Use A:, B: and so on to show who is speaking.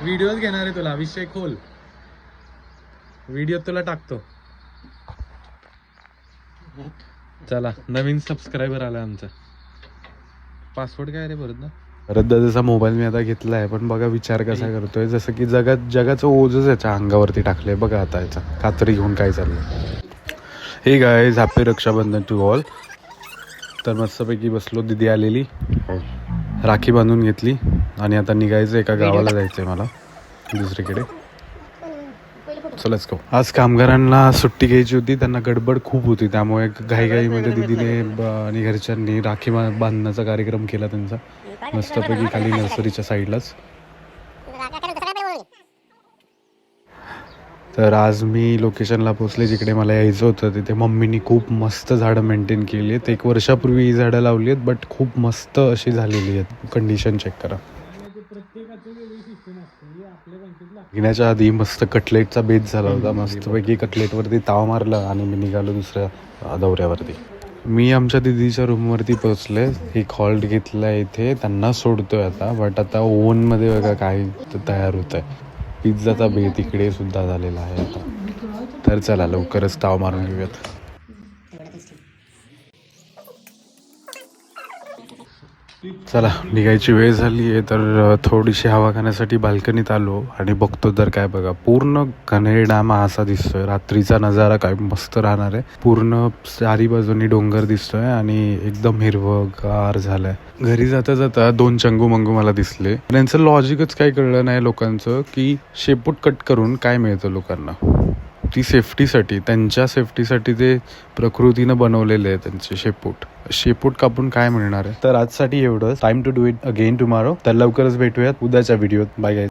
A: व्हिडिओच घेणार आहे तुला, विषय खोल. व्हिडिओ तुला टाकतो. चला, नवीन सबस्क्रायबर आला आमचा. पासवर्ड काय रे परत ना? परत दादाचा मोबाईल मी आता घेतला आहे, पण बघा विचार कसा करतोय, जसं की जगाचं ओझच याच्या अंगावरती टाकलंय. बघा आता याचा कातरी घेऊन काय चाललंय. Hey guys, happy Rakshabandhan to all. तर मस्तपैकी बसलो, दिदी आलेली, राखी बांधून घेतली आणि आता निघायचं एका गावाला जायचंय मला दुसरीकडे. So let's go. आज कामगारांना सुट्टी घ्यायची होती, त्यांना गडबड खूप होती, त्यामुळे घाईघाईमध्ये दिदीने आणि घरच्यांनी राखी बांधण्याचा कार्यक्रम केला त्यांचा मस्तपैकी खाली नर्सरीच्या साईडलाच. तर आज मी लोकेशनला पोचले जिकडे मला यायचं होतं. तिथे मम्मीनी खूप मस्त झाडं मेंटेन केली आहेत. 1 वर्षापूर्वी ही झाडं लावली आहेत, बट खूप मस्त अशी झालेली आहेत. कंडिशन चेक करा. घेण्याच्या आधी मस्त कटलेटचा बेत झाला होता. मस्तपैकी कटलेटवरती ताव मारला आणि मी निघालो दुसऱ्या दौऱ्यावरती. मी आमच्या दिदीच्या रूमवरती पोचले. एक हॉल्ट घेतला इथे, त्यांना सोडतोय आता. बट आता ओव्हनमध्ये बघा काय तयार होत आहे. पिझ्झाचा बेत इकडे सुद्धा झालेला आहे आता. तर चला लवकरच ताव मारून घेऊयात. चला, निघायची वेळ झाली आहे. तर थोडीशी हवा खाण्यासाठी बाल्कनीत आलो आणि बघतो तर काय बघा, पूर्ण कन्हेर डॅम असा दिसतोय. रात्रीचा नजारा काय मस्त राहणार आहे. पूर्ण चारी बाजूनी डोंगर दिसतोय आणि एकदम हिरवंगार झालंय. घरी जाता जाता 2 चंगू मंगू मला दिसले. त्यांचं लॉजिकच काय कळलं नाही लोकांचं, की शेपूट कट करून काय मिळतं लोकांना. ती सेफ्टीसाठी, त्यांच्या सेफ्टीसाठी ते प्रकृतीनं बनवलेले आहे त्यांचे शेपूट कापून काय मिळणार आहे. तर आजसाठी एवढं. Time to do it again tomorrow. तर लवकरच भेटूयात उद्याच्या व्हिडिओत. Bye guys.